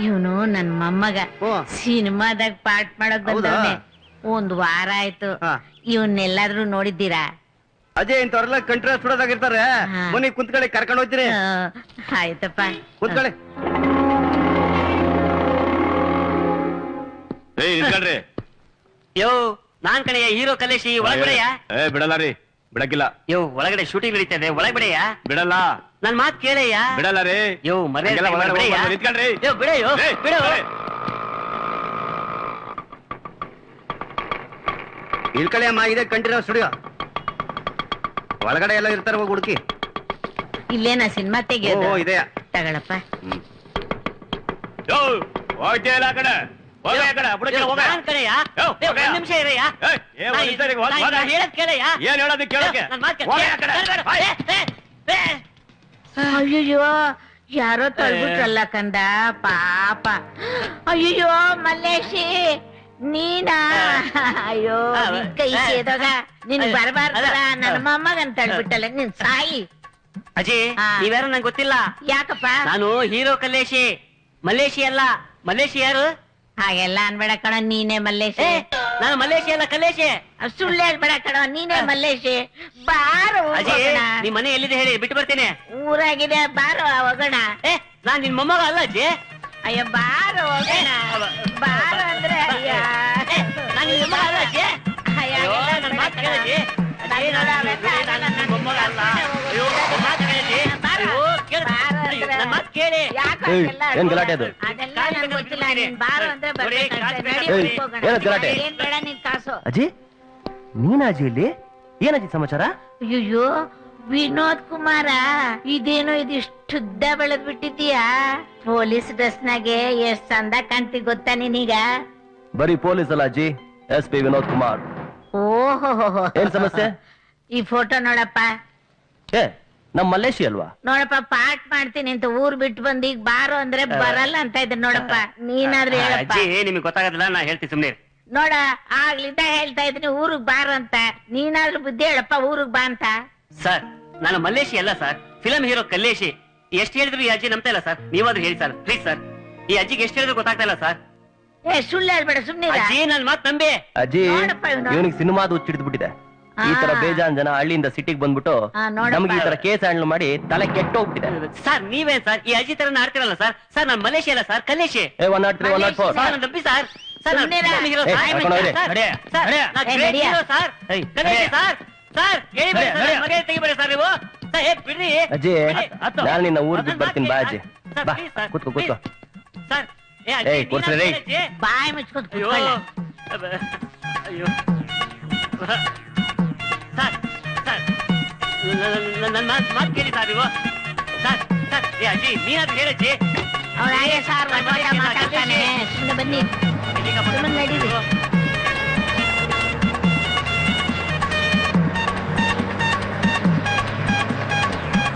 S4: ಇವನು ನನ್ ಮೊಮ್ಮಗ ಸಿನಿಮಾದಾಗ ಪಾರ್ಟ್ ಮಾಡಕ್ ಬಂದವನೆ. 1 ವಾರ ಆಯ್ತು. ಇವನ್ನೆಲ್ಲಾದ್ರೂ ನೋಡಿದ್ದೀರಾ?
S1: ಅಜಯ್ ಇಂಥವ್ರೆಲ್ಲ ಕಂಟ್ರಿ ಸುಡೋದಾಗಿರ್ತಾರೆ. ಮನೆ ಕುಂತ್ಕೊಳ್ಳಿ, ಕರ್ಕೊಂಡು ಹೋಗ್ತೀನಿ.
S4: ಆಯ್ತಪ್ಪ,
S1: ಕುಂತ್ಕೊಳ್ಳಿ.
S6: ಯೋ ನಾನ್ ಕಡೆಯ ಹೀರೋ ಕಲೇಶಿ, ಒಳಗಡೆಯ
S1: ಬಿಡಲ್ಲ ರೀ, ಬಿಡಕ್ಕಿಲ್ಲ.
S6: ಯೋ ಒಳಗಡೆ ಶೂಟಿಂಗ್ ನಡೀತಾ ಇದೆ, ಒಳಗಡೆಯ
S1: ಬಿಡಲ್ಲ.
S6: ನನ್ ಮಾತ್ ಕೇಳಯ್ಯ.
S1: ಬಿಡಲ್ಲ ರೀ.
S6: ಯೋ ಮರ್ಯಾದೆ
S1: ನಿಂತ್ಕೊಳ್ರಿ.
S6: ಯೋ ಬಿಡಯ್ಯೋ, ಬಿಡು.
S1: ಇಳ್ಕಳಿ ಅಮ್ಮ, ಇದೆ ಕಂಟಿನ್ಯೂ ಸ್ಟುಡಿಯೋ. ಒಳಗಡೆ ಎಲ್ಲ ಇರ್ತಾರೆ, ಹೋಗಿ ಹುಡುಕಿ.
S4: ಇಲ್ಲೇನ ಸಿನಿಮಾ ತೆಗಿಯೋದು?
S1: ಇದೆಯಾ?
S4: ತಗೊಳಪ್ಪ.
S6: ಒಂದ್ ನಿಮಿಷ ಇರಯ್ಯ. ಹೇಳದ್ ಕೇಳಯ್ಯ.
S1: ಏನ್ ಹೇಳೋದು ಕೇಳಕ್ಕೆ?
S4: ಅಯ್ಯೋ ಯಾರೋ ತಳ್ಬಿಟ್ರಲ್ಲ ಕಂದ, ಪಾಪ. ಅಯ್ಯೋ ಮಲ್ಲೇಶಿ ನೀನಾ? ಅಯ್ಯೋ ಕೈ ಸೇದಾಗ ನಿನ್ ಬರಬಾರ್ದಲ್ಲ, ನನ್ನ ಮೊಮ್ಮಗನ್ ತಳ್ಬಿಟ್ಟಲ್ಲ, ನಿನ್ ಸಾಯಿ.
S6: ಅಜಯ್ ನೀವ್ಯಾರು ನಂಗೆ ಗೊತ್ತಿಲ್ಲ.
S4: ಯಾಕಪ್ಪ?
S6: ನಾನು ಹೀರೋ ಕಲೇಶಿ, ಮಲ್ಲೇಶಿ ಅಲ್ಲ. ಮಲ್ಲೇಶಿ ಯಾರು?
S4: ಹಾಗೆಲ್ಲ ಅನ್ಬೇಡ ಕಣ, ನೀನೇ ಮಲ್ಲೇಶಿ.
S6: ನಾನು ಮಲ್ಲೇಶಿ ಅಲ್ಲ, ಕಲೇಶಿ.
S4: ಸುಳ್ಳು ಹೇಳ್ಬೇಡ ಕಣ, ನೀನೇ ಮಲ್ಲೇಶಿ. ಬಾರೋ
S6: ಅಜಯ್, ನಿಮ್ ಮನೆ ಎಲ್ಲಿದೆ ಹೇಳಿ, ಬಿಟ್ಟು ಬರ್ತೇನೆ.
S4: ಊರಾಗಿದೆ, ಬಾರೋ ಹೋಗೋಣ.
S6: ನಾನ್ ನಿನ್ ಮೊಮ್ಮಗ ಅಲ್ಲ ಅಜ್ಜಿ.
S4: ಅಯ್ಯೋ ಬಾರೋ ಹೋಗೋಣ. ಬಾರೋ ಅಂದ್ರೆ ಅಯ್ಯ,
S6: ನಾನ್ ನಿನ್ ಮೊಮ್ಮಗ ಅಲ್ಲ ಅಜ್ಜಿ. ನನ್ ಮಾತು ಕೇಳಜ್ಜಿ. ಮೊಮ್ಮಗ ಅಲ್ಲ. ನನ್ ಮಾತು ಕೇಳಿ.
S8: ಏನ್ ಗಲಾಟೆ ಅದು?
S4: ಅದೆಲ್ಲ ನನ್ಗೆ ಗೊತ್ತಿಲ್ಲ, ನೀನ್ ಬಾರೋ ಅಂದ್ರೆ ಬರ್ಬೇಕಂತೆ.
S8: ಏನದ್ ಗಲಾಟೆ?
S4: ಏನ್ ಬೇಡ ನಿನ್ ಕಾಸು.
S8: ಅಜ್ಜಿ ನೀನಾಜಿ ಇಲ್ಲಿ? ಏನಜ್ಜಿ ಸಮಾಚಾರ?
S4: ಅಯ್ಯೋ ವಿನೋದ್ ಕುಮಾರ, ಇದೇನೋ ಇದಿಷ್ಟುದ್ದ ಬೆಳೆದ್ ಬಿಟ್ಟಿದೀಯಾ? ಪೊಲೀಸ್ ಡ್ರೆಸ್ನಾಗೆ ಎಷ್ಟ್ ಚಂದ ಕಾಣ್ತಿ ಗೊತ್ತಾ ನೀನೀಗ?
S8: ಬರೀ ಪೊಲೀಸ್ ಅಲ್ಲ ಅಜ್ಜಿ, SP ವಿನೋದ್ ಕುಮಾರ್.
S4: ಓಹೋ,
S8: ಏನ್ ಸಮಸ್ಯೆ?
S4: ಈ ಫೋಟೋ ನೋಡಪ್ಪ.
S8: ನಮ್ ಮಲ್ಲೇಶಿ ಅಲ್ವಾ?
S4: ನೋಡಪ್ಪ, ಪಾಠ ಮಾಡ್ತೀನಿ ಅಂತ ಊರ್ ಬಿಟ್ಟು ಬಂದ್ ಈಗ ಬಾರೋ ಅಂದ್ರೆ ಬರಲ್ಲ ಅಂತ ಇದ್ದ ನೋಡಪ್ಪ. ನೀನಾದ್ರೂ ಹೇಳಪ್ಪ.
S6: ಅಜ್ಜಿ ನಿಮ್ಗೆ ಗೊತ್ತಾಗೋದಿಲ್ಲ, ನಾ ಹೇಳ್ತೀನಿ ಸುಮ್ನೆ.
S4: ನೋಡ ಆಗ್ಲಿದ್ದ ಹೇಳ್ತಾ ಇದ್ದೀನಿ ಊರಿಗ್ ಬಾರ ಅಂತ. ನೀನಾದ್ರೂ ಬುದ್ಧಿ ಹೇಳಪ್ಪ, ಊರಿಗ್ ಬಾ ಅಂತ.
S6: ಸರ್ ನಾನು ಮಲ್ಲೇಶಿ ಅಲ್ಲ ಸರ್, ಫಿಲಂ ಹೀರೋ ಕಲ್ಲೇಶಿ. ಎಷ್ಟು ಹೇಳಿದ್ರು ಈ ಅಜ್ಜಿ ನಂಬ್ತಾ ಇಲ್ಲ ಸರ್. ನೀವಾದ್ರೂ ಹೇಳಿ ಸರ್, ಪ್ಲೀಸ್ ಸರ್. ಈ ಅಜ್ಜಿಗೆ ಎಷ್ಟು ಹೇಳಿದ್ರು ಗೊತ್ತಾಗ್ತಾ ಇಲ್ಲ ಸರ್.
S4: ಸುಳ್ಳು ಹೇಳ್ಬೇಡ, ಸುಮ್ನೆ
S6: ಅಜ್ಜಿ ನನ್ ಮಾತ್ ನಂಬಿ.
S8: ಅಜ್ಜಿ ಇವನಿಗೆ ಸಿನಿಮಾದ ಹುಚ್ಚಿಡಿದ್ ಬಿಟ್ಟಿದೆ. ಈ ತರ ಬೇಜಾನ್ ಜನ ಹಳ್ಳಿಯಿಂದ ಸಿಟಿಗೆ ಬಂದ್ಬಿಟ್ಟು ನಮ್ಗೆ ಈ ತರ ಕೇಸ್ ಹ್ಯಾಂಡಲ್ ಮಾಡಿ ತಲೆ ಕೆಟ್ಟೋಗ್ಬಿಟ್ಟಿದೆ.
S6: ಸರ್ ನೀವೇನ್ ಸರ್ ಈ ಅಜ್ಜಿ ತರ ಆಡ್ತಿರಲ್ಲ ಸರ್. ಸರ್ ನಾನು ಮಲೇಶಿ ಅಲ್ಲ ಸರ್, ಕಲ್ಲೇಶಿ.
S8: 103, 104
S6: ಸರ್ ನಂಬಿ ಸರ್. ಸರ್ ಸರ್ ಮಗ ತೆಗಿಬೇಡಿ ಸರ್ ನೀವು. ಬಿಡ್ರಿ
S9: ಅಜ್ಜಿ
S6: ಹತ್ತು.
S9: ನಾನು ನಿನ್ನ ಊರ್ ಬಿಟ್ಟು ಬರ್ತೀನಿ ಬಾ ಅಜ್ಜಿ
S6: ಸರ್,
S9: ಬಾ
S6: please, ಸರ್.
S9: ಕೂತ್ಕೋ ಕೂತ್ಕೋ
S6: ಸರ್
S9: ಏಯ್, ಕೂರ್ಸ್ರಿ ರೀ.
S4: ಬಾಯಿ ಮುಚ್ಕೊಂಡು
S6: ಅಯ್ಯೋ
S4: ಕೂತ್ಕೊಳ್ಳ.
S6: ಅಯ್ಯೋ ಸರ್ ಸರ್ ನನ್ನ ಮಾತು ಕೇಳಿ ಸರ್ ನೀವು ಸರ್ ಸರ್ ಏ ಅಜ್ಜಿ ನೀನಾದ್ರೂ ಹೇಳಜ್ಜಿ
S4: ಅವ್ರ ಹಾಗೆ ಸಾರ್ ಮಾತಾಡ್ತಾನೆ. ಸುಮ್ಮನೆ ಬನ್ನಿ. ಸುಮ್ಮನೆ ನಡೀರಿ.